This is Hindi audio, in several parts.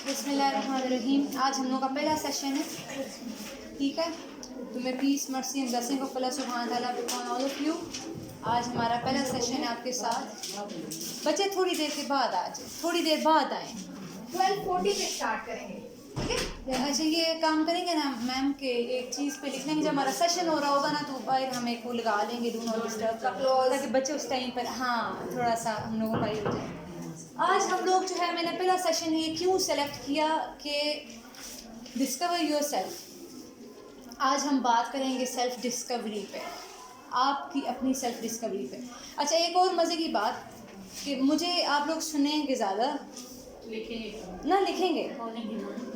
बिस्मिल्लाहिर्रहमानिर्रहीम। आज हम लोग का पहला सेशन है, ठीक है। तो मैं peace mercy and blessing of Allah सुब्हानहू व तआला अपॉन ऑल ऑफ यू। आज हमारा पहला सेशन है आपके साथ। बच्चे थोड़ी देर के बाद आ जाए, थोड़ी देर बाद आए। 12:40 पे स्टार्ट करेंगे, ठीक है। अच्छा, ये काम करेंगे ना मैम के एक चीज़ पे लिख लेंगे, जब हमारा सेशन हो रहा होगा ना तो बाहर हम एक वो लगा लेंगे, डू नॉट डिस्टर्ब का, ताकि बच्चे उस टाइम पर थोड़ा सा हम लोगों का ये हो जाए। आज हम लोग जो है, मैंने पहला सेशन ये क्यों सेलेक्ट किया कि डिस्कवर योर सेल्फ। आज हम बात करेंगे सेल्फ डिस्कवरी पे, आपकी अपनी सेल्फ डिस्कवरी पे। अच्छा, एक और मज़े की बात कि मुझे आप लोग सुनेंगे ज़्यादा,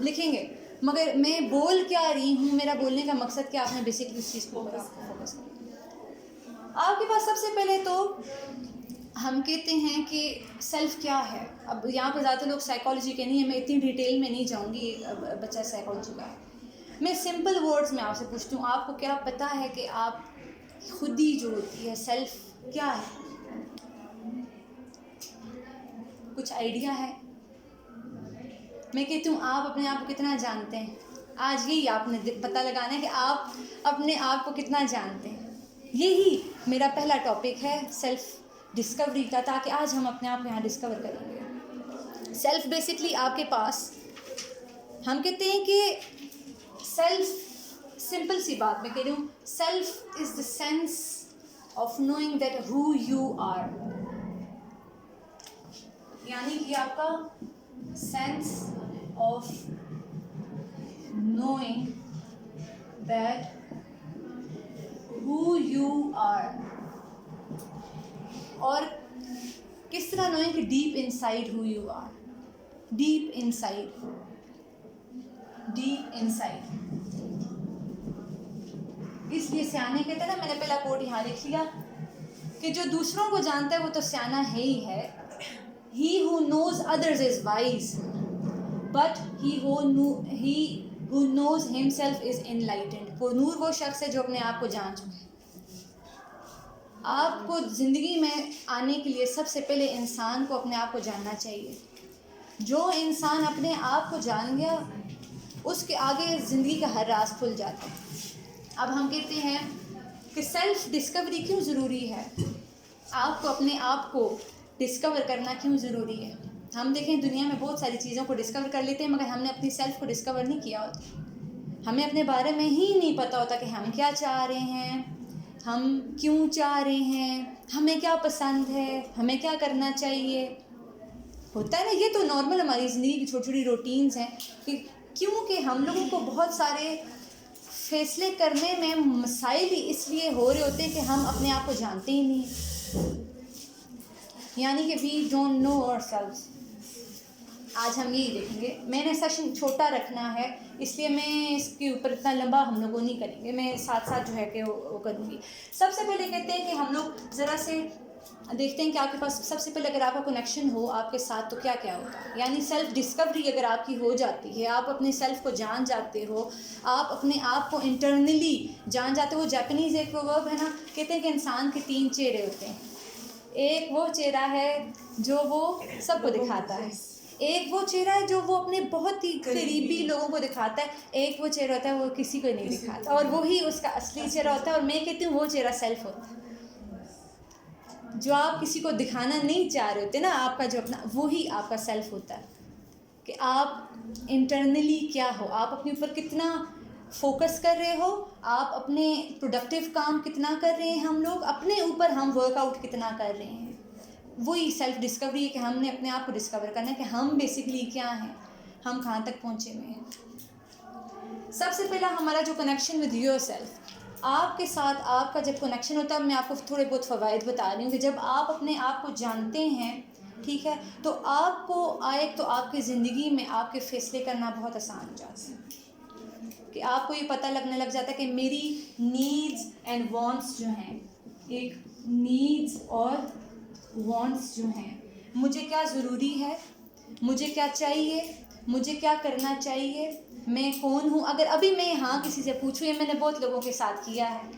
लिखेंगे, मगर मैं बोल क्या रही हूँ, मेरा बोलने का मकसद क्या, आपने बेसिकली उस चीज़ को फोकस करें। आपके पास सबसे पहले तो हम कहते हैं कि सेल्फ क्या है। अब यहाँ पर ज़्यादा लोग साइकोलॉजी के नहीं है, मैं इतनी डिटेल में नहीं जाऊँगी, बच्चा साइकोलॉजी का है। मैं सिंपल वर्ड्स में आपसे पूछती हूँ, आपको क्या पता है कि आप खुद ही जो होती है सेल्फ क्या है? कुछ आइडिया है? मैं कहती हूँ आप अपने आप को कितना जानते हैं। आज यही आपने पता लगाना है कि आप अपने आप को कितना जानते हैं। यही मेरा पहला टॉपिक है सेल्फ डिस्कवरी का, ताकि आज हम अपने आप को यहाँ डिस्कवर करेंगे। सेल्फ बेसिकली आपके पास, हम कहते हैं कि सेल्फ, सिंपल सी बात मैं कह रही हूँ, self is the sense of knowing that who you are. यानी कि आपका sense of knowing that who you are, और किस तरह knowing कि deep inside who you are, deep inside। इसलिए सियाने कहते हैं ना, मैंने पहला कोड यहाँ लिख लिया कि जो दूसरों को जानता है वो तो सियाना है ही है। He who knows others is wise, but he who knows himself is enlightened। वो नूर वो शख्स है जो अपने आप को जान चुके। आपको ज़िंदगी में आने के लिए सबसे पहले इंसान को अपने आप को जानना चाहिए। जो इंसान अपने आप को जान गया, उसके आगे ज़िंदगी का हर राज खुल जाता है। अब हम कहते हैं कि सेल्फ डिस्कवरी क्यों ज़रूरी है, आपको अपने आप को डिस्कवर करना क्यों ज़रूरी है। हम देखें दुनिया में बहुत सारी चीज़ों को डिस्कवर कर लेते हैं, मगर हमने अपनी सेल्फ को डिस्कवर नहीं किया होता। हमें अपने बारे में ही नहीं पता होता कि हम क्या चाह रहे हैं, हम क्यों चाह रहे हैं, हमें क्या पसंद है, हमें क्या करना चाहिए। होता है ना, ये तो नॉर्मल हमारी ज़िंदगी की छोटी छोटी रूटीन्स हैं कि क्योंकि हम लोगों को बहुत सारे फैसले करने में मसाइल ही इसलिए हो रहे होते हैं कि हम अपने आप को जानते ही नहीं, यानी कि वी डोंट नो आवरसेल्व्स। आज हम यही देखेंगे। मैंने सेशन छोटा रखना है, इसलिए मैं इसके ऊपर इतना लंबा हम लोग नहीं करेंगे, मैं साथ साथ जो है कि वो करूँगी। सबसे पहले कहते हैं कि हम लोग ज़रा से देखते हैं कि आपके पास सबसे पहले अगर आपका कनेक्शन हो आपके साथ तो क्या क्या होता है। यानी सेल्फ डिस्कवरी अगर आपकी हो जाती है, आप अपने सेल्फ को जान जाते हो, आप अपने आप को इंटरनली जान जाते हो। जापानीज़ एक वर्ब है ना, कहते हैं कि इंसान के 3 चेहरे होते हैं। एक वो चेहरा है जो वो सबको दिखाता है, एक वो चेहरा है जो वो अपने बहुत ही करीबी लोगों को दिखाता है, एक वो चेहरा होता है वो किसी को नहीं दिखाता, और वही उसका असली चेहरा होता है। और मैं कहती हूँ वो चेहरा सेल्फ होता है, जो आप किसी को दिखाना नहीं चाह रहे होते ना, आपका जो अपना, वही आपका सेल्फ होता है कि आप इंटरनली क्या हो, आप अपने ऊपर कितना फोकस कर रहे हो, आप अपने प्रोडक्टिव काम कितना कर रहे हैं, हम लोग अपने ऊपर हम वर्कआउट कितना कर रहे हैं। वही सेल्फ डिस्कवरी है कि हमने अपने आप को डिस्कवर करना है कि हम बेसिकली क्या हैं, हम कहाँ तक पहुँचे हुए हैं। सबसे पहला हमारा जो कनेक्शन विद योर सेल्फ, आपके साथ आपका जब कनेक्शन होता है, मैं आपको थोड़े बहुत फ़वाइद बता रही हूँ कि जब आप अपने आप को जानते हैं, ठीक है, तो आपको तो आपकी ज़िंदगी में आपके फ़ैसले करना बहुत आसान हो जाता है कि आपको ये पता लगने लग जाता है कि मेरी नीड्स एंड वांट्स जो हैं, एक नीड्स और वांट्स जो हैं, मुझे क्या ज़रूरी है, मुझे क्या चाहिए, मुझे क्या करना चाहिए, मैं कौन हूँ। अगर अभी मैं यहाँ किसी से पूछूँ, ये मैंने बहुत लोगों के साथ किया है,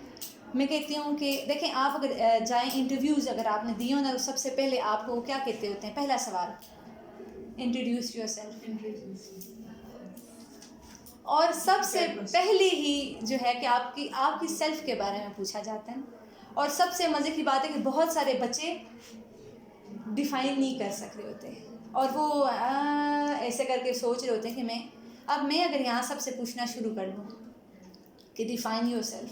मैं कहती हूँ कि देखें, आप अगर जाएं इंटरव्यूज़ अगर आपने दिए हो ना, तो सबसे पहले आपको क्या कहते होते हैं, पहला सवाल इंट्रोड्यूस योरसेल्फ। और सबसे पहले ही जो है कि आपकी सेल्फ के बारे में पूछा जाता है। और सबसे मज़े की बात है कि बहुत सारे बच्चे डिफ़ाइन नहीं कर सक रहे होते और वो ऐसे करके सोच रहे होते हैं कि मैं अगर यहाँ सबसे पूछना शुरू कर दूँ कि डिफ़ाइन योरसेल्फ,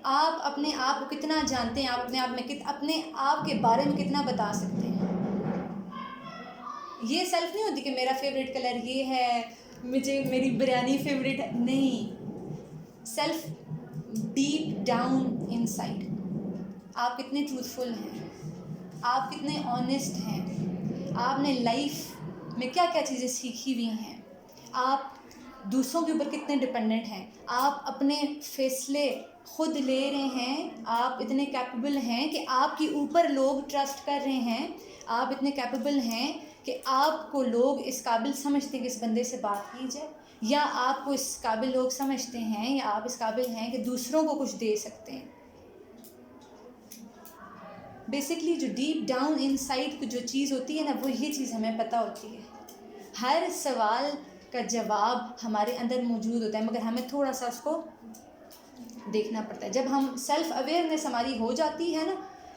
आप अपने आप को कितना जानते हैं, आप अपने आप के बारे में कितना बता सकते हैं। ये सेल्फ नहीं होती कि मेरा फेवरेट कलर ये है, मेरी बिरयानी फेवरेट है, नहीं। सेल्फ डीप डाउन इनसाइड आप कितने ट्रूथफुल हैं, आप कितने ऑनेस्ट हैं, आपने लाइफ में क्या क्या चीज़ें सीखी हुई हैं, आप दूसरों के ऊपर कितने डिपेंडेंट हैं, आप अपने फैसले खुद ले रहे हैं, आप इतने कैपेबल हैं कि आपके ऊपर लोग ट्रस्ट कर रहे हैं, आप इतने कैपेबल हैं कि आपको लोग इस काबिल समझते हैं कि इस बंदे से बात की जाए, या आपको इस काबिल लोग समझते हैं या आप इस काबिल हैं कि दूसरों को कुछ दे सकते हैं। बेसिकली जो डीप डाउन इनसाइड जो चीज़ होती है ना, वो ये चीज़ हमें पता होती है। हर सवाल का जवाब हमारे अंदर मौजूद होता है, मगर हमें थोड़ा सा उसको देखना पड़ता है। जब हम सेल्फ़ अवेयरनेस हमारी हो जाती है ना,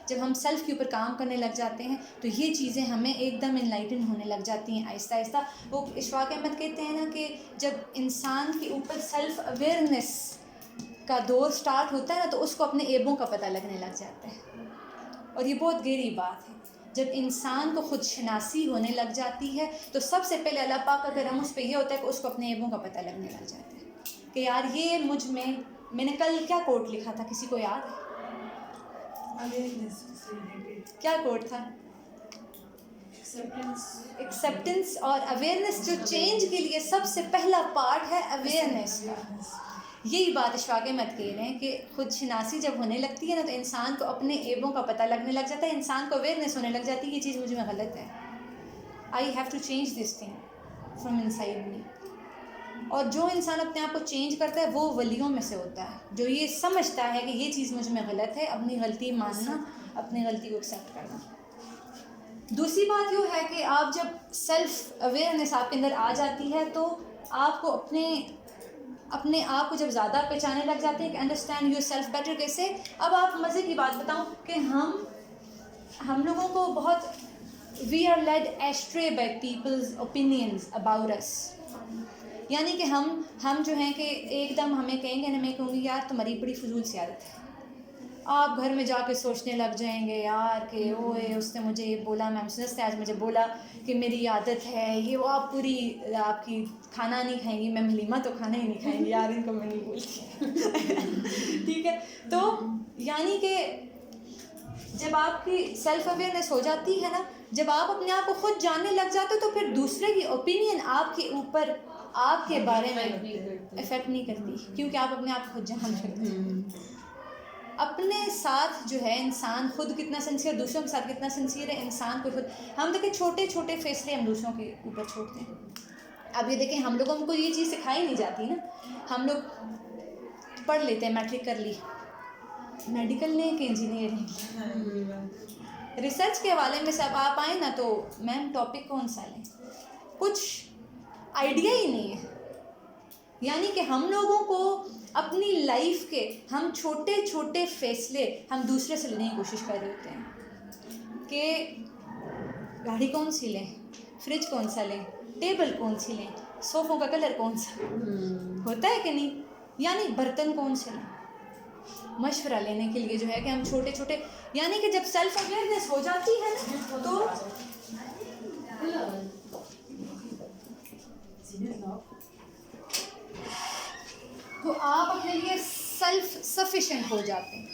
जब हम सेल्फ़ के ऊपर काम करने लग जाते हैं, तो ये चीज़ें हमें एकदम इनलाइटन होने लग जाती हैं आहिस्ता आहिस्ता। वो इशफाक अहमद कहते हैं ना कि जब इंसान के ऊपर सेल्फ़ अवेयरनेस का दौर स्टार्ट होता है ना, तो उसको अपने ऐबों का पता लगने लग जाता है। और ये बहुत गहरी बात है। जब इंसान को खुद शनासी होने लग जाती है, तो सबसे पहले अल्लाह पाक का करम उस पर यह होता है कि उसको अपने ऐबों का पता लगने लग जाता है कि यार ये मुझ में, मैंने कल क्या कोट लिखा था, किसी को याद है? क्या कोट था? एक्सेप्टेंस और अवेयरनेस। जो चेंज के लिए सबसे पहला पार्ट है अवेयरनेस का। यही बात इशफाक अहमद कह रहे हैं कि खुद शनासी जब होने लगती है ना, तो इंसान को अपने ऐबों का पता लगने लग जाता है, इंसान को अवेयरनेस होने लग जाती है कि ये चीज़ मुझ में गलत है, I have to change this thing from inside me. और जो इंसान अपने आप को चेंज करता है वो वलियों में से होता है, जो ये समझता है कि ये चीज़ मुझ में गलत है, अपनी गलती मानना, अपनी गलती को एक्सेप्ट करना। दूसरी बात ये है कि आप जब सेल्फ़ अवेयरनेस आपके अंदर आ जाती है, तो आपको अपने आप को जब ज़्यादा पहचानने लग जाते हैं कि अंडरस्टैंड योर सेल्फ बेटर। कैसे? अब आप मज़े की बात बताऊं कि हम लोगों को बहुत we are led astray by people's opinions about us. यानी कि हम जो हैं कि एकदम हमें कहेंगे ना, मैं कहूँगी यार तुम्हारी बड़ी फजूल सी आदत है, आप घर में जाके सोचने लग जाएंगे यार कि ओए उसने मुझे ये बोला, मैम सुनस ने आज मुझे बोला कि मेरी आदत है ये वो, आप पूरी आपकी खाना नहीं खाएंगी, मैम हलीमा तो खाना ही नहीं खाएंगी यार, इनको मैं नहीं बोलती। ठीक है, तो यानी कि जब आपकी सेल्फ अवेयरनेस हो जाती है ना, जब आप अपने आप को खुद जानने लग जाते हो, तो फिर दूसरे की ओपिनियन आपके ऊपर, आपके बारे में इफ़ेक्ट नहीं करती, क्योंकि आप अपने आप को खुद जान रहे हो। अपने साथ जो है इंसान खुद कितना सिंसियर, दूसरों के साथ कितना सिंसियर है, इंसान को खुद। हम देखें छोटे छोटे फैसले हम दूसरों के ऊपर छोड़ते हैं। अब ये देखें, हम लोगों को ये चीज़ सिखाई नहीं जाती ना। हम लोग पढ़ लेते हैं, मैट्रिक कर ली, मेडिकल ने कि इंजीनियरिंग, रिसर्च के हवाले में सब आप आए ना, तो मैम टॉपिक कौन सा लें, कुछ आइडिया ही नहीं है। यानी कि हम लोगों को अपनी लाइफ के हम छोटे छोटे फैसले हम दूसरे से लेने की कोशिश कर रहे होते हैं कि गाड़ी कौन सी लें, फ्रिज कौन सा लें, टेबल कौन सी लें, सोफ़ों का कलर कौन सा होता है कि नहीं, यानी बर्तन कौन से लें। मशवरा लेने के लिए जो है कि हम छोटे छोटे, यानी कि जब सेल्फ अवेयरनेस हो जाती है ना, तो आप अपने लिए सेल्फ सफिशेंट हो जाते हैं।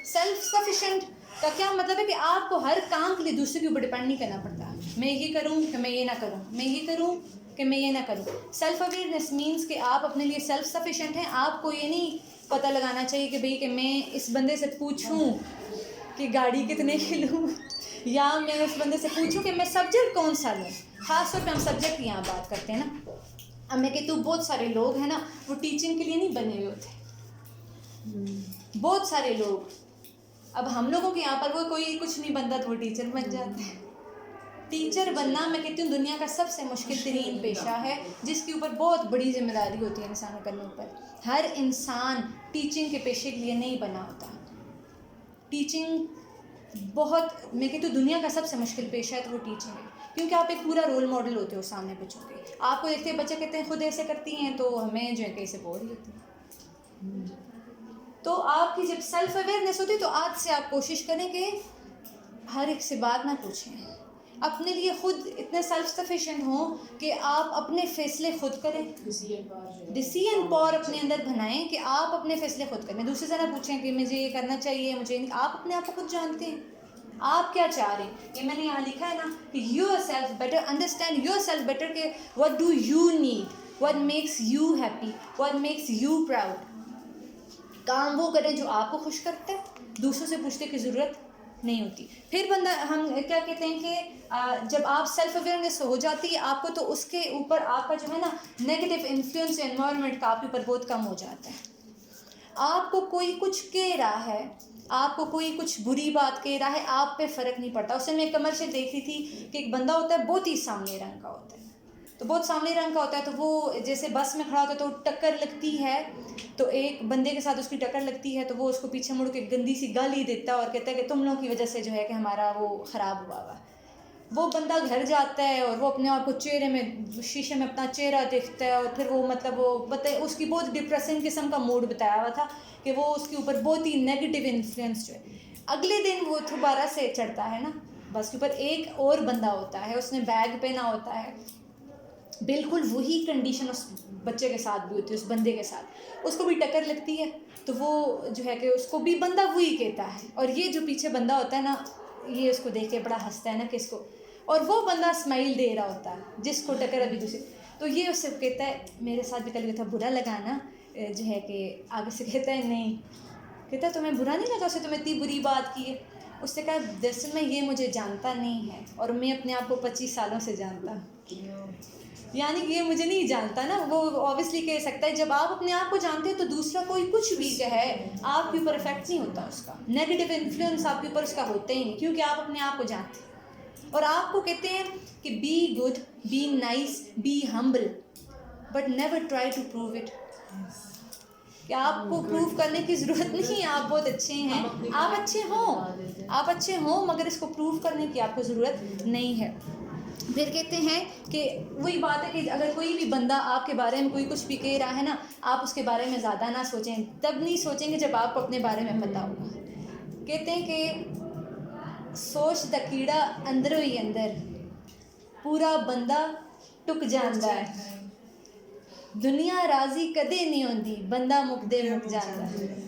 सेल्फ सफिशेंट का क्या मतलब है कि आपको हर काम के लिए दूसरे के ऊपर डिपेंड नहीं करना पड़ता। मैं ये करूं कि मैं ये ना करूं, मैं ये करूं कि मैं ये ना करूं। सेल्फ अवेयरनेस मीन्स कि आप अपने लिए सेल्फ सफिशेंट हैं। आपको ये नहीं पता लगाना चाहिए कि भाई कि मैं इस बंदे से पूछूं कि गाड़ी कितने की लूँ, या मैं उस बंदे से पूछूं कि मैं सब्जेक्ट कौन सा लूँ। ख़ास तौर पे हम सब्जेक्ट की यहाँ बात करते हैं ना। अब मैं कहती हूँ बहुत सारे लोग हैं ना, वो टीचिंग के लिए नहीं बने हुए होते, बहुत सारे लोग। अब हम लोगों के यहाँ पर वो कोई कुछ नहीं बनता तो वो टीचर बन जाते हैं। टीचर बनना मैं कहती हूँ दुनिया का सबसे मुश्किल तरीन पेशा है, जिसके ऊपर बहुत बड़ी जिम्मेदारी होती है इंसानों के ऊपर। हर इंसान टीचिंग के पेशे के लिए नहीं बना होता। टीचिंग बहुत, मैं कहती हूँ दुनिया का सबसे मुश्किल पेशा है तो वो टीचिंग है, क्योंकि आप एक पूरा रोल मॉडल होते हो सामने बच्चों के। आपको देखते हैं बच्चे कहते हैं खुद ऐसे करती हैं तो हमें जो है कैसे बोल लेती हैं। तो आपकी जब सेल्फ अवेयरनेस होती है तो आज से आप कोशिश करें कि हर एक से बात ना पूछें, अपने लिए खुद इतने सेल्फ सफिशिएंट हों कि आप अपने फैसले खुद करें, डिसीजन पावर अपने अंदर बनाएं कि आप अपने फैसले खुद करें। दूसरे से ना पूछें कि मुझे ये करना चाहिए, मुझे नहीं। आप अपने आप को खुद जानते हैं, आप क्या चाह रहे हैं। ये मैंने यहाँ लिखा है ना कि yourself better, understand yourself better के what do you need, what makes you happy, what makes you proud. काम वो करें जो आपको खुश करता है, दूसरों से पूछने की ज़रूरत नहीं होती। फिर बंदा, हम क्या कहते हैं कि जब आप सेल्फ अवेयरनेस हो जाती है आपको, तो उसके ऊपर आपका जो है ना नेगेटिव इन्फ्लुएंस एनवायरनमेंट का आपके ऊपर बहुत कम हो जाता है। आपको कोई कुछ कह रहा है, आपको कोई कुछ बुरी बात कह रहा है, आप पे फ़र्क नहीं पड़ता। उससे मैं एक कमर्शियल देख रही थी कि एक बंदा होता है बहुत ही सामने रंग का होता है, तो बहुत सामने रंग का होता है, तो वो जैसे बस में खड़ा होता है तो टक्कर लगती है, तो एक बंदे के साथ उसकी टक्कर लगती है, तो वो उसको पीछे मुड़ के गंदी सी गाली देता है और कहता है कि तुम लोगों की वजह से जो है कि हमारा वो ख़राब हुआ हुआ। वो बंदा घर जाता है और वो अपने आप को चेहरे में, शीशे में अपना चेहरा देखता है, और फिर वो मतलब वो बताए उसकी बहुत डिप्रेसिंग किस्म का मूड बताया हुआ था कि वो उसके ऊपर बहुत ही नेगेटिव इन्फ्लुएंस जो है। अगले दिन वो दोबारा से चढ़ता है ना बस के ऊपर, एक और बंदा होता है, उसने बैग पहना होता है, बिल्कुल वही कंडीशन उस बच्चे के साथ भी होती है, उस बंदे के साथ, उसको भी टक्कर लगती है, तो वो जो है कि उसको भी बंदा वही कहता है, और ये जो पीछे बंदा होता है ना, ये उसको देख के बड़ा हंसता है ना किसको, और वो बंदा स्माइल दे रहा होता है जिसको टक्कर अभी दूसरी, तो ये उससे कहता है मेरे साथ भी कल ये था, बुरा लगा ना, जो है कि आगे से कहता है नहीं, कहता है तुम्हें बुरा नहीं लगा, उससे तुम्हें इतनी बुरी बात की है। उससे कहा दरअसल में ये मुझे जानता नहीं है और मैं अपने आप को 25 सालों से जानता हूँ, यानी कि ये मुझे नहीं जानता ना। वो ऑब्वियसली कह सकता है, जब आप अपने आप को जानते हैं तो दूसरा कोई कुछ भी कहे आपके ऊपर इफेक्ट नहीं होता, उसका नेगेटिव इन्फ्लुएंस आपके ऊपर उसका होता ही नहीं, क्योंकि आप अपने आप को जानते हैं। और आपको कहते हैं कि be good, be nice, be humble, but never try to prove it. कि आपको प्रूव करने की ज़रूरत नहीं है, आप बहुत अच्छे हैं, आप अच्छे हों, मगर इसको प्रूव करने की आपको ज़रूरत नहीं है। फिर कहते हैं कि वही बात है कि अगर कोई भी बंदा आपके बारे में कोई कुछ भी कह रहा है ना, आप उसके बारे में ज़्यादा ना सोचें, तब नहीं सोचेंगे जब आपको अपने बारे में पता होगा। कहते हैं कि सोच द कीड़ा अंदरों ही अंदर, पूरा बंदा टुक जाता है, दुनिया राजी कदे नहीं होती, बंदा मुकदे मुक जाता है।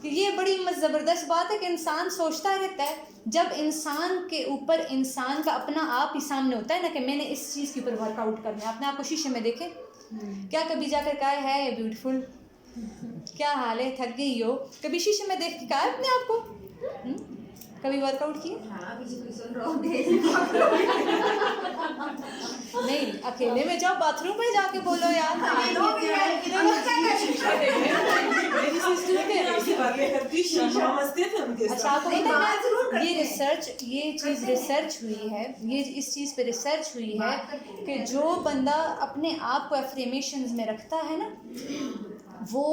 ये बड़ी ज़बरदस्त बात है कि इंसान सोचता रहता है, जब इंसान के ऊपर इंसान का अपना आप ही सामने होता है ना कि मैंने इस चीज़ के ऊपर वर्कआउट करना है। अपने आप को शीशे में देखें, क्या कभी जाकर कहा है ब्यूटीफुल, क्या हाल है, थक गई हो, कभी शीशे में देख के कहा अपने आप को? कभी वर्कआउट किए? नहीं, अकेले में जाओ, बाथरूम में जाके बोलो यार। अच्छा, आपको पता है ये चीज़ रिसर्च हुई है, ये इस चीज़ पे रिसर्च हुई है कि जो बंदा अपने आप को एफर्मेशंस में रखता है ना, वो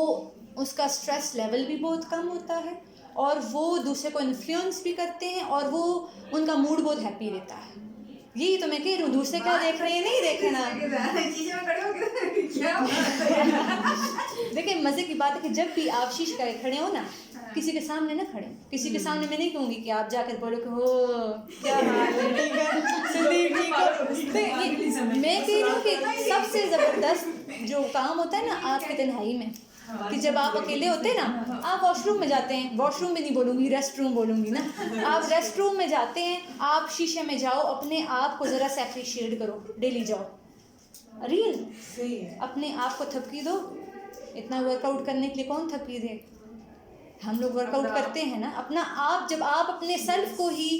उसका स्ट्रेस लेवल भी बहुत कम होता है, और वो दूसरे को इन्फ्लुएंस भी करते हैं, और वो उनका मूड बहुत हैप्पी रहता है। यही तो मैं कह रही हूँ, दूसरे क्या देख रहे हैं नहीं देखे ना। देखिए मज़े की बात है कि जब भी आप शीशे का खड़े हो ना, किसी के सामने ना खड़े, किसी के सामने मैं नहीं कहूँगी कि आप जाकर बोलो कि हो क्या हाल है, ठीक है संदीप, ठीक हो। मैं कह रही हूँ कि सबसे ज़बरदस्त जो काम होता है ना आपकी तन्हाई में, कि जब आप अकेले होते हैं ना, आप वॉशरूम में जाते हैं, वॉशरूम में नहीं बोलूँगी, रेस्ट रूम बोलूँगी ना, आप रेस्ट रूम में जाते हैं, आप शीशे में जाओ, अपने आप को ज़रा सा एप्रिशिएट करो, डेली जाओ, रियल अपने आप को थपकी दो। इतना वर्कआउट करने के लिए कौन थपकी दे? हम लोग वर्कआउट करते हैं ना अपना आप। जब आप अपने सेल्फ को ही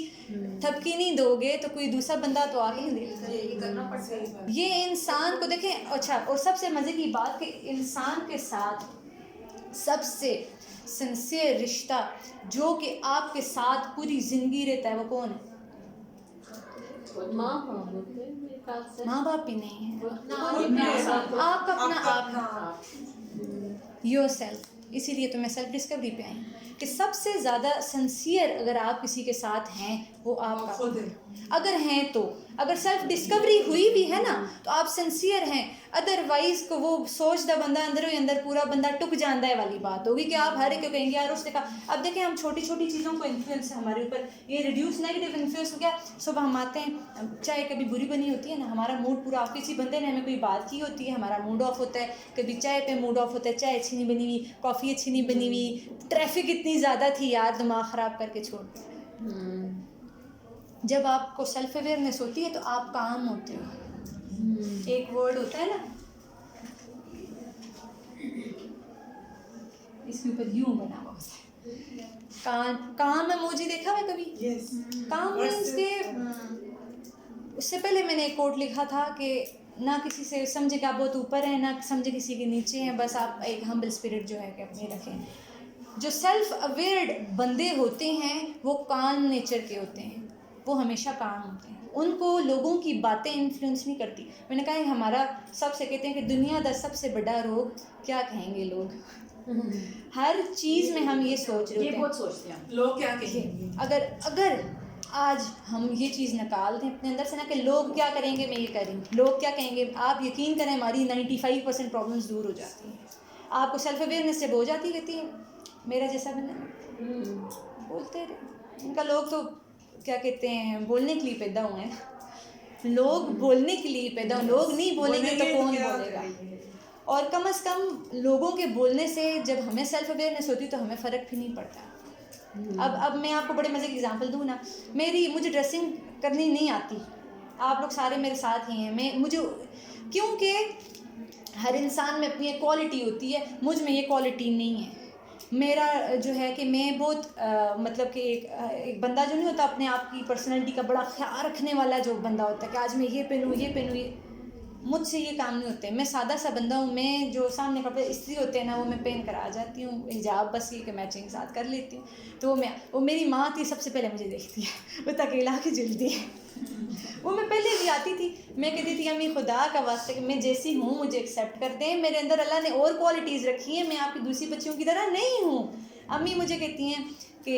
थपकी नहीं दोगे तो कोई दूसरा बंदा तो आगे नहीं देगा। ये इंसान को देखें। अच्छा, और सबसे मज़े की बात कि इंसान के साथ सबसे सिंसियर रिश्ता जो कि आपके साथ पूरी ज़िंदगी रहता है, वो कौन है? माँ बाप होते हैं मेरे ख्याल से। माँ बाप भी नहीं है, आप आप अपना योर सेल्फ। इसीलिए तो मैं सेल्फ डिस्कवरी पे आई हूँ कि सबसे ज़्यादा सिंसियर अगर आप किसी के साथ हैं वो आपका खुद है। अगर हैं तो, अगर सेल्फ डिस्कवरी हुई भी है ना तो आप सिंसियर हैं, अदरवाइज को वो सोचता बंदा अंदर ही अंदर पूरा बंदा टुक जाता है वाली बात होगी कि आप हर एक को कहेंगे यार उसने कहा। अब देखें हम छोटी छोटी चीज़ों को इन्फ्लुएंस है हमारे ऊपर, ये रिड्यूस नेगेटिव इन्फ्लुएंस हो गया। सुबह हम आते हैं, चाय कभी बुरी बनी होती है ना, हमारा मूड पूरा ऑफ, किसी बंदे ने हमें कोई बात की होती है हमारा मूड ऑफ होता है, कभी चाय पे मूड ऑफ होता है, चाय अच्छी नहीं बनी हुई, कॉफ़ी अच्छी नहीं बनी हुई, ट्रैफिक इतनी ज़्यादा थी यार, दिमाग ख़राब करके छोड़। जब आपको सेल्फ अवेयरनेस होती है तो आप काम होते हो। एक वर्ड होता है ना, इसके ऊपर यूं बना हुआ होता है काम। काम इमोजी देखा है कभी? यस। काम मीन्स के उससे पहले मैंने एक कोट लिखा था कि ना किसी से समझे कि आप बहुत ऊपर हैं, ना समझे किसी के नीचे हैं, बस आप एक हम्बल स्पिरिट जो है कि अपने रखें। जो सेल्फ अवेयर्ड बंदे होते हैं वो काम नेचर के होते हैं, वो हमेशा काम होते हैं, उनको लोगों की बातें इन्फ्लुएंस नहीं करती। मैंने कहा हमारा सबसे कहते हैं कि दुनिया का सबसे बड़ा रोग क्या कहेंगे लोग। हर चीज़ में हम ये सोच रहे ये होते बहुत सोचते हैं। लोग क्या कहेंगे। अगर आज हम ये चीज़ निकाल दें अपने अंदर से ना कि लोग क्या करेंगे, मैं ये करूँगी, लोग क्या कहेंगे, आप यकीन करें हमारी 95% प्रॉब्लम्स दूर हो जाती हैं। आपको सेल्फ अवेयरनेस जब हो जाती कहती है मेरा जैसा बंदा बोलते रहे। उनका लोग तो क्या कहते हैं बोलने के लिए पैदा हुए हैं, लोग बोलने के लिए पैदा हुए, लोग नहीं बोलेंगे तो कौन बोलेगा। और कम से कम लोगों के बोलने से जब हमें सेल्फ अवेयरनेस होती तो हमें फ़र्क भी नहीं पड़ता। अब मैं आपको बड़े मज़े की एग्जांपल दूँ ना, मुझे ड्रेसिंग करनी नहीं आती, आप लोग सारे मेरे साथ ही हैं, मुझे क्योंकि हर इंसान में अपनी एक क्वालिटी होती है, मुझ में ये क्वालिटी नहीं है। मेरा जो है कि मैं बहुत मतलब कि एक बंदा जो नहीं होता अपने आप की पर्सनैलिटी का बड़ा ख्याल रखने वाला जो बंदा होता है कि आज मैं ये पहनूँ ये मुझसे ये काम नहीं होते। मैं सादा सा बंदा हूँ, मैं जो सामने कपड़े इस्त्री होते हैं ना वो मैं पहन कर आ जाती हूँ, हिजाब बस ये कि मैचिंग साथ कर लेती हूँ। तो वो मेरी माँ थी सबसे पहले मुझे देखती है, वो तकेला के जलती है। वो मैं पहले भी आती थी, मैं कहती थी अम्मी खुदा का वास्ते कि मैं जैसी हूँ मुझे एक्सेप्ट कर दें, मेरे अंदर अल्लाह ने और क्वालिटीज़ रखी हैं, मैं आपकी दूसरी बच्चियों की तरह नहीं हूँ। अम्मी मुझे कहती हैं कि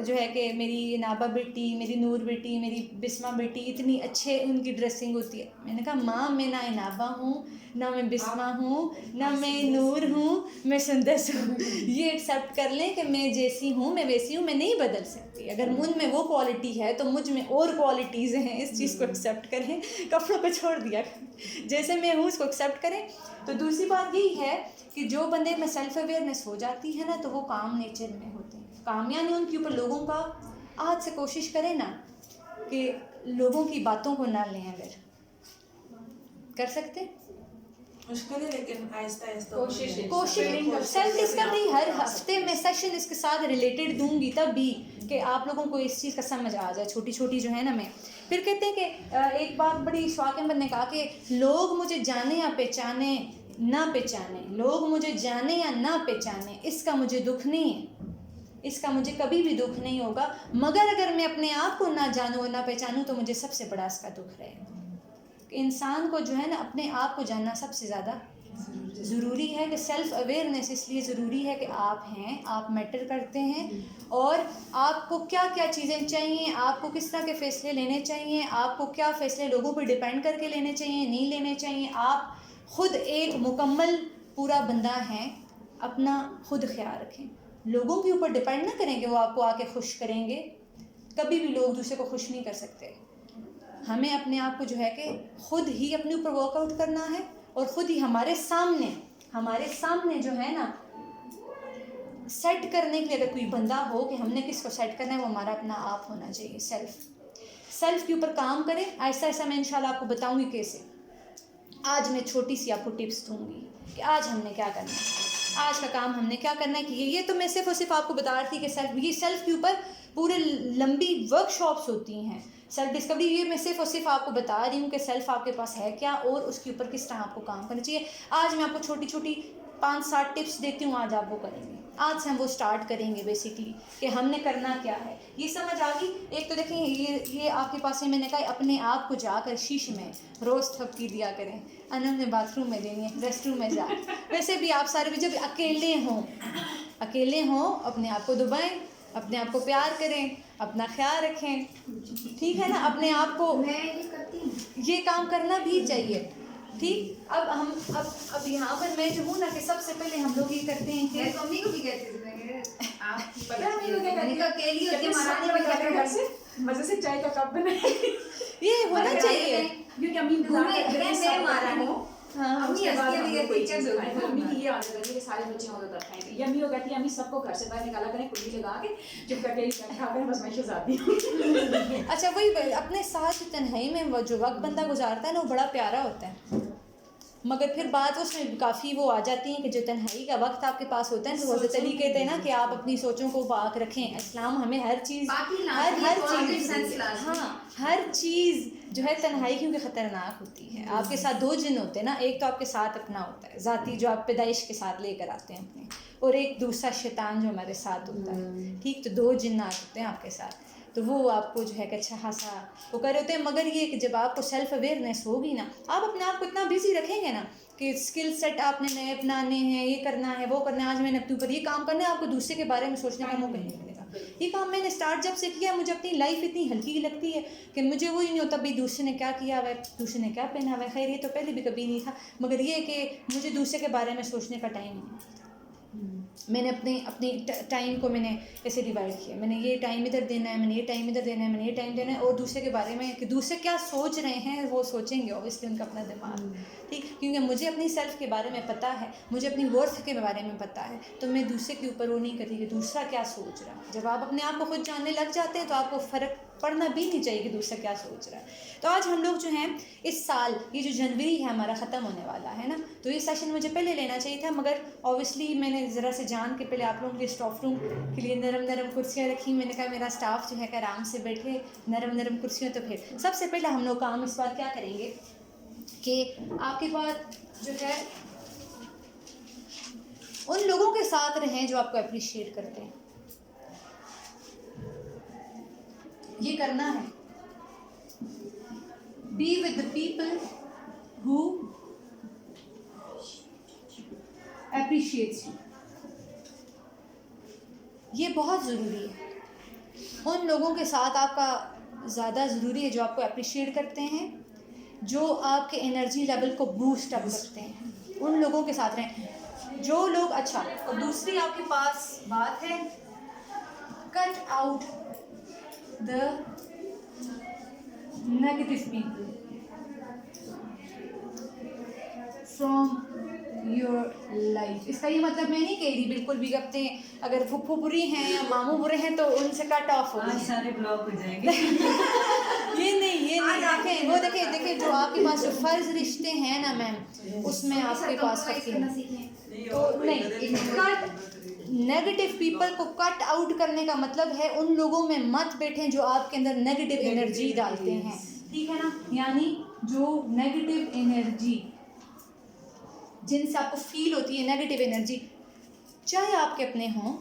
जो है कि मेरी नाबा बेटी, मेरी नूर बेटी, मेरी बिस्मा बेटी इतनी अच्छे उनकी ड्रेसिंग होती है। मैंने कहा माँ मैं ना नाबा हूँ, ना मैं बिस्मा हूँ, ना मैं नूर हूँ, मैं सुंदस हूँ। ये एक्सेप्ट कर लें कि मैं जैसी हूँ मैं वैसी हूँ, मैं नहीं बदल सकती। अगर मुझ में वो क्वालिटी है तो मुझ में और क्वालिटीज़ हैं, इस चीज़ को एक्सेप्ट करें, कपड़ों को छोड़ दिया जैसे मैं हूँ उसको एक्सेप्ट करें। तो दूसरी बात यही है कि जो बंदे में सेल्फ अवेयरनेस हो जाती है ना तो वो काम नेचर में होते हैं। काम यानी उनके ऊपर लोगों का आज से कोशिश करें ना कि लोगों की बातों को ना लें, अगर कर सकते मुश्किल है लेकिन आहिस्ता आहिस्ता कोशिश सेल्फ डिस्कवरी हर हफ्ते मैं सेशन इसके साथ रिलेटेड दूंगी तब भी कि आप लोगों को इस चीज़ का समझ आ जाए, छोटी छोटी जो है ना। मैं फिर कहते हैं कि एक बात बड़ी शौक़मंद ने कहा कि लोग मुझे जाने या पहचाने ना पहचाने, लोग मुझे जाने या ना पहचाने इसका मुझे दुख नहीं है, इसका मुझे कभी भी दुख नहीं होगा, मगर अगर मैं अपने आप को ना जानूँ और ना पहचानूँ तो मुझे सबसे बड़ा इसका दुख रहेगा। इंसान को जो है ना अपने आप को जानना सबसे ज़्यादा ज़रूरी है कि सेल्फ़ अवेयरनेस इसलिए ज़रूरी है कि आप हैं, आप मैटर करते हैं और आपको क्या क्या चीज़ें चाहिए, आपको किस तरह के फ़ैसले लेने चाहिए, आपको क्या फ़ैसले लोगों पर डिपेंड करके लेने चाहिए नहीं लेने चाहिए। आप ख़ुद एक मुकम्मल पूरा बंदा हैं, अपना ख़ुद ख्याल रखें, लोगों के ऊपर डिपेंड ना करें कि वो आपको आके खुश करेंगे। कभी भी लोग दूसरे को खुश नहीं कर सकते। हमें अपने आप को जो है कि ख़ुद ही अपने ऊपर वर्कआउट करना है और ख़ुद ही हमारे सामने जो है ना सेट करने के लिए अगर कोई बंदा हो कि हमने किसको सेट करना है, वो हमारा अपना आप होना चाहिए। सेल्फ के ऊपर काम करें। ऐसा ऐसा मैं इंशाल्लाह आपको बताऊंगी कैसे। आज मैं छोटी सी आपको टिप्स दूंगी कि आज हमने क्या करना है, आज का काम हमने क्या करना है। कि ये तो मैं सिर्फ और सिर्फ आपको बता रही थी कि सेल्फ के ऊपर पूरे लंबी वर्कशॉप्स होती हैं सेल्फ डिस्कवरी ये मैं सिर्फ और सिर्फ आपको बता रही हूँ कि सेल्फ आपके पास है क्या और उसके ऊपर किस तरह आपको काम करना चाहिए। आज मैं आपको छोटी छोटी 5-7 टिप्स देती हूँ, आज आप वो करेंगे। आज से हम वो स्टार्ट करेंगे बेसिकली कि हमने करना क्या है। ये समझ आ गई। एक तो देखें ये आपके पास है, मैंने कहा अपने आप को जाकर शीशे में रोज़ थपकी दिया करें। अनम ने बाथरूम में देनी है, रेस्ट रूम में जा। वैसे भी आप सारे भी जब अकेले हों अपने आप को दबाएं, अपने आप को प्यार करें, अपना ख्याल रखें, ठीक है ना। अपने आप को मैं ये करती हूँ। ये काम करना भी चाहिए, ठीक। अब यहाँ पर मैं जो हूँ ना कि सबसे पहले हम लोग ये करते हैं कि मैं तो मम्मी को भी कहती थी आप पता है मम्मी को क्या मैंने कहती कहा है? अकेली होती कहती है, महारानी सब बन लोग जाते घर से मजे से चाय का कप बनाए। ये होना चाहिए। क्योंकि अम्मी इंतजार कर रही है, मैं सब महारानी हो। हाँ, अम्मी उसके बाद हंसती हम भी लोग कोई कहती है चीज़ चल खाएंगे। अम्मी की ये आदत है कि सारे बच्चे हों तो तब खाएंगे। ये अम्मी को कहती है अम्मी सबको घर से बाहर निकाला करें, कुल्ली लगा के चुप करके ही खा करें, बस मैं शहजादी हूँ। अच्छा वही अपने साथ तन्हाई में वो जो वक्त बंदा गुजारता है ना वो बड़ा प्यारा होता है, मगर फिर बात उसमें काफ़ी वो आ जाती है कि जो तन्हाई का वक्त आपके पास होता है तो वो तरीके थे ना कि आप अपनी सोचों को पाक रखें। इस्लाम हमें हर चीज़ हर चीज़ जो है तन्हाई क्योंकि ख़तरनाक होती है। आपके साथ 2 जिन होते हैं ना, एक तो आपके साथ अपना होता है ज़ाती जो आप पैदाइश के साथ लेकर आते हैं अपने, और एक दूसरा शैतान जो हमारे साथ होता है, ठीक। तो 2 जिन्नात होते हैं आपके साथ, तो वो आपको जो है कि अच्छा खासा वो कर रहे होते हैं। मगर ये कि जब आपको सेल्फ अवेयरनेस होगी ना, आप अपने आप को इतना बिजी रखेंगे ना कि स्किल सेट आपने नए अपनाने हैं, ये करना है वो करना है, आज मैंने अपने ऊपर ये काम करना है, आपको दूसरे के बारे में सोचने का मौका नहीं मिलेगा। ये काम मैंने स्टार्ट जब से किया, मुझे अपनी लाइफ इतनी हल्की लगती है कि मुझे वो ही नहीं होता भाई दूसरे ने क्या किया हुआ है, दूसरे ने क्या पहना हुआ है। खैर ये तो पहले भी कभी नहीं था, मगर ये कि मुझे दूसरे के बारे में सोचने का टाइम नहीं मिलता। मैंने अपनी टाइम को मैंने ऐसे डिवाइड किया, मैंने ये टाइम इधर देना है, मैंने ये टाइम इधर देना है, मैंने ये टाइम देना है, और दूसरे के बारे में कि दूसरे क्या सोच रहे हैं वो सोचेंगे ऑब्वियसली उनका अपना दिमाग, ठीक। क्योंकि मुझे अपनी सेल्फ के बारे में पता है, मुझे अपनी वर्थ के बारे में पता है, तो मैं दूसरे के ऊपर वो नहीं करती कि दूसरा क्या सोच रहा है। जब आप अपने आप को खुद जानने लग जाते हैं तो आपको फ़र्क पढ़ना भी नहीं चाहिए कि दूसरा क्या सोच रहा है। तो आज हम लोग जो हैं इस साल ये जो जनवरी है हमारा ख़त्म होने वाला है ना, तो ये सेशन मुझे पहले लेना चाहिए था, मगर ऑब्वियसली मैंने ज़रा से जान के पहले आप लोगों के स्टाफ रूम के लिए नरम कुर्सियाँ रखी। मैंने कहा मेरा स्टाफ जो है कि आराम से बैठे नरम कुर्सियों। तो फिर सबसे पहले हम लोग काम इस बार क्या करेंगे कि आपके पास जो है उन लोगों के साथ रहें जो आपको अप्रिशिएट करते हैं। ये करना है, be with the people who appreciates you. ये बहुत ज़रूरी है। उन लोगों के साथ आपका ज़्यादा ज़रूरी है जो आपको अप्रिशिएट करते हैं, जो आपके एनर्जी लेवल को बूस्ट अप करते हैं, उन लोगों के साथ रहें जो लोग अच्छा। और दूसरी आपके पास बात है, cut out the negative people from your life. इसका ये मतलब मैं नहीं कह रही बिल्कुल भी अपने अगर फुफ्फू बुरी हैं या मामू बुरे हैं तो उनसे कट ऑफ हो आज सारे ब्लॉक हो जाएंगे। ये नहीं देखें, वो देखें जो आपके पास जो फ़र्ज रिश्ते हैं ना मैम, उसमें आपके पास तो नहीं, कट नेगेटिव पीपल को कट आउट करने का मतलब है उन लोगों में मत बैठें जो आपके अंदर नेगेटिव एनर्जी डालते हैं, ठीक है ना। यानी जो नेगेटिव एनर्जी जिनसे आपको फील होती है नेगेटिव एनर्जी, चाहे आपके अपने हों,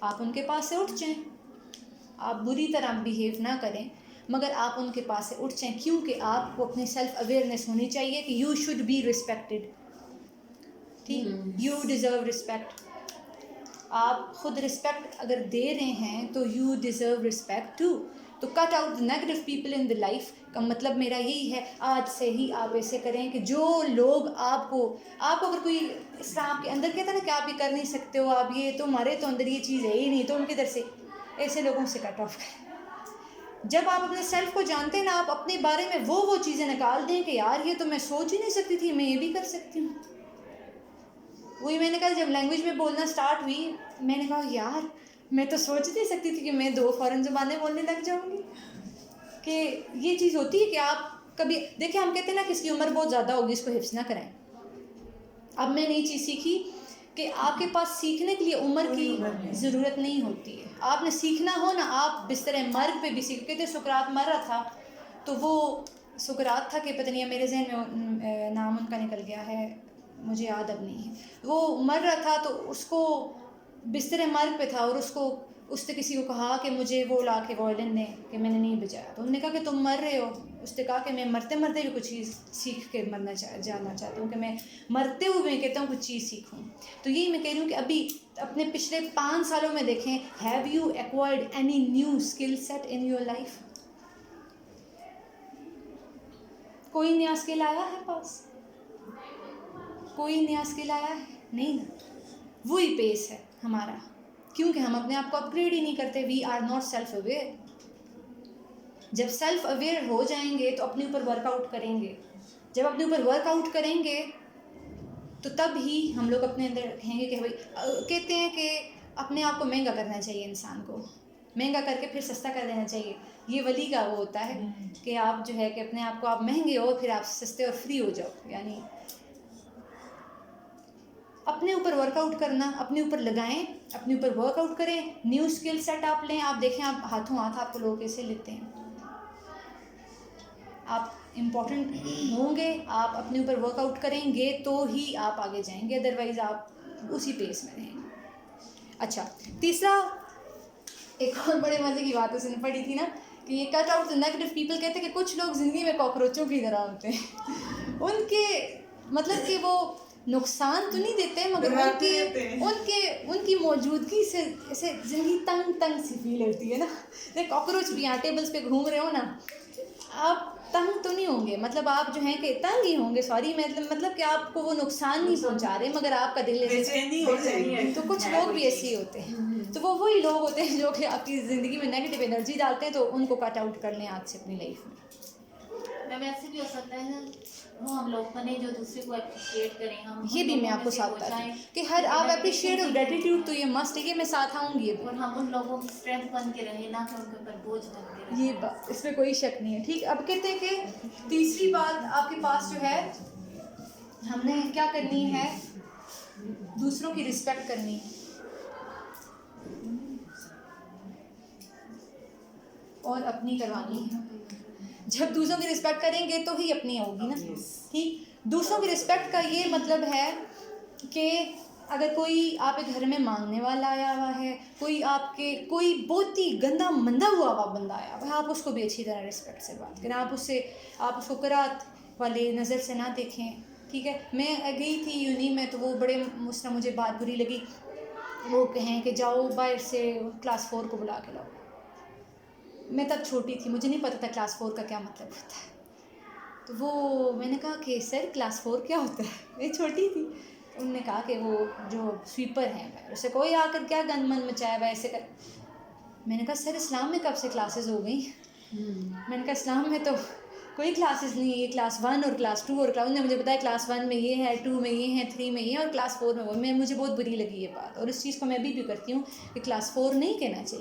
आप उनके पास से उठ जाएं। आप बुरी तरह बिहेव ना करें, मगर आप उनके पास से उठ जाएं, क्योंकि आपको अपनी सेल्फ अवेयरनेस होनी चाहिए कि यू शुड बी रिस्पेक्टेड, ठीक। You deserve respect. आप खुद रिस्पेक्ट अगर दे रहे हैं तो यू डिज़र्व रिस्पेक्ट टू। तो cut out the negative people in the life का मतलब मेरा यही है, आज से ही आप ऐसे करें कि जो लोग आपको अगर कोई इस्लाम के अंदर कहता है ना कि आप ये कर नहीं सकते हो, आप ये तुम्हारे तो अंदर ये चीज़ है ही नहीं, तो उनके इधर से ऐसे लोगों से कट ऑफ करें। जब आप अपने सेल्फ को जानते हैं ना, आप अपने बारे में वो चीज़ें निकाल दें कि यार ये तो मैं सोच ही नहीं सकती थी, मैं ये भी कर सकती हूँ। वही मैंने कहा जब लैंग्वेज में बोलना स्टार्ट हुई, मैंने कहा यार मैं तो सोच नहीं सकती थी कि मैं 2 फ़ॉरेन ज़बानें बोलने लग जाऊँगी। कि ये चीज़ होती है कि आप कभी देखिए, हम कहते हैं ना कि इसकी उम्र बहुत ज़्यादा होगी, इसको हिफ्ज़ ना कराएं। अब मैंने ये चीज़ सीखी कि आपके पास सीखने के लिए उम्र की ज़रूरत नहीं होती है। आपने सीखना हो ना, आप बिस्तर मर्ग पे भी सीख। कहते सुकरात मर रहा था तो वो सुकरात था कि पता नहीं, मेरे जहन में नाम उनका निकल गया है, मुझे याद अब नहीं है। वो मर रहा था तो उसको बिस्तर मर्ग पे था और उसने किसी को कहा कि मुझे वो ला के वॉयलिन दें, कि मैंने नहीं बजाया। तो उन्होंने कहा कि तुम मर रहे हो। उसने कहा कि मैं मरते मरते भी कुछ चीज़ सीख के जानना चाहता हूँ, कि मैं मरते हुए कहता हूँ कुछ चीज़ सीखूँ। तो यही मैं कह रही हूँ कि अभी अपने पिछले 5 सालों में देखें, have you acquired any new skill set in your life? कोई नया स्किल आया है पास? कोई नया स्किल आया है? नहीं ना। वही पेस है हमारा, क्योंकि हम अपने आप को अपग्रेड ही नहीं करते। We are not self aware. जब सेल्फ अवेयर हो जाएंगे तो अपने ऊपर वर्कआउट करेंगे। जब अपने ऊपर वर्कआउट करेंगे तो तब ही हम लोग अपने अंदर कहेंगे कि भाई, कहते हैं कि अपने आप को महंगा करना चाहिए, इंसान को महंगा करके फिर सस्ता कर देना चाहिए। ये वली का वो होता है कि आप जो है कि अपने आप को आप महंगे हो, फिर आप सस्ते और फ्री हो जाओ। यानी अपने ऊपर वर्कआउट करना, अपने ऊपर लगाएं, अपने ऊपर वर्कआउट करें, न्यू स्किल सेट आप लें। आप देखें, आप हाथों हाथ आपको लोग कैसे लेते हैं। आप इम्पोर्टेंट होंगे, आप अपने ऊपर वर्कआउट करेंगे तो ही आप आगे जाएंगे, अदरवाइज़ आप उसी पेस में रहेंगे। अच्छा, तीसरा, एक और बड़े मज़े की बात उसने पढ़ी थी ना कि ये cut out the negative people. कहते हैं कि कुछ लोग ज़िंदगी में कॉकरोचों की तरह होते हैं। उनके मतलब कि वो नुकसान तो नहीं देते, मगर उनकी मौजूदगी से ऐसे ज़िंदगी तंग सी फील होती है ना। जैसे कॉकरोच भी यहाँ टेबल्स पे घूम रहे हो ना, आप तंग तो नहीं होंगे, मतलब आप जो हैं कि तंग ही होंगे, सॉरी, मतलब कि आपको वो नुकसान नहीं पहुंचा रहे, मगर आपका दिल बेचैनी हो जाएगी। तो कुछ लोग भी ऐसे ही होते हैं। तो वो वही लोग होते हैं जो कि आपकी ज़िंदगी में नेगेटिव एनर्जी डालते हैं, तो उनको कट आउट कर लें आज से अपनी लाइफ में। मैम ऐसे भी हो सकता है ना, वो हम लोग बने जो दूसरे को अप्रिशिएट करें। हम ये भी मैं आपको साथ बताती हूँ कि हर आप अप्रिशिएट और ग्रेटिट्यूड तो ये मस्ट है, ये मैं साथ आऊँगी। और हम उन लोगों की स्ट्रेंथ बन के रहे, ना कि उनके ऊपर बोझ बन के रहे। ये बात, इसमें कोई शक नहीं है। ठीक, अब कहते हैं कि तीसरी बात आपके पास जो है, हमने क्या करनी है, दूसरों की रिस्पेक्ट करनी है और अपनी करवानी है। जब दूसरों की रिस्पेक्ट करेंगे तो ही अपनी होगी ना। ठीक, दूसरों की रिस्पेक्ट का ये मतलब है कि अगर कोई आपके घर में मांगने वाला आया हुआ है, कोई बहुत ही गंदा मंदा हुआ बंदा आया हुआ है, आप उसको भी अच्छी तरह रिस्पेक्ट से बात करें। आप उसको करात वाले नज़र से ना देखें। ठीक है, मैं गई थी यूनी में, तो वो बड़े मुझे बात बुरी लगी। वो कहें कि जाओ बाहर से क्लास 4 को बुला के लाओ। मैं तब छोटी थी, मुझे नहीं पता था क्लास 4 का क्या मतलब होता है। तो वो मैंने कहा कि सर क्लास 4 क्या होता है, मैं छोटी थी। उन्होंने कहा कि वो जो स्वीपर हैं, उससे कोई आकर क्या गंदमन मचाया हुआ ऐसे कर। मैंने कहा सर इस्लाम में कब से क्लासेस हो गई? मैंने कहा इस्लाम में तो कोई क्लासेस नहीं है, ये क्लास 1 और क्लास 2 और उन्होंने मुझे बताया क्लास 1 में ये है, 2 में ये है, 3 में ये है और क्लास 4 में वो। मुझे बहुत बुरी लगी ये बात, और इस चीज़ को मैं भी करती हूँ कि क्लास 4 नहीं कहना चाहिए।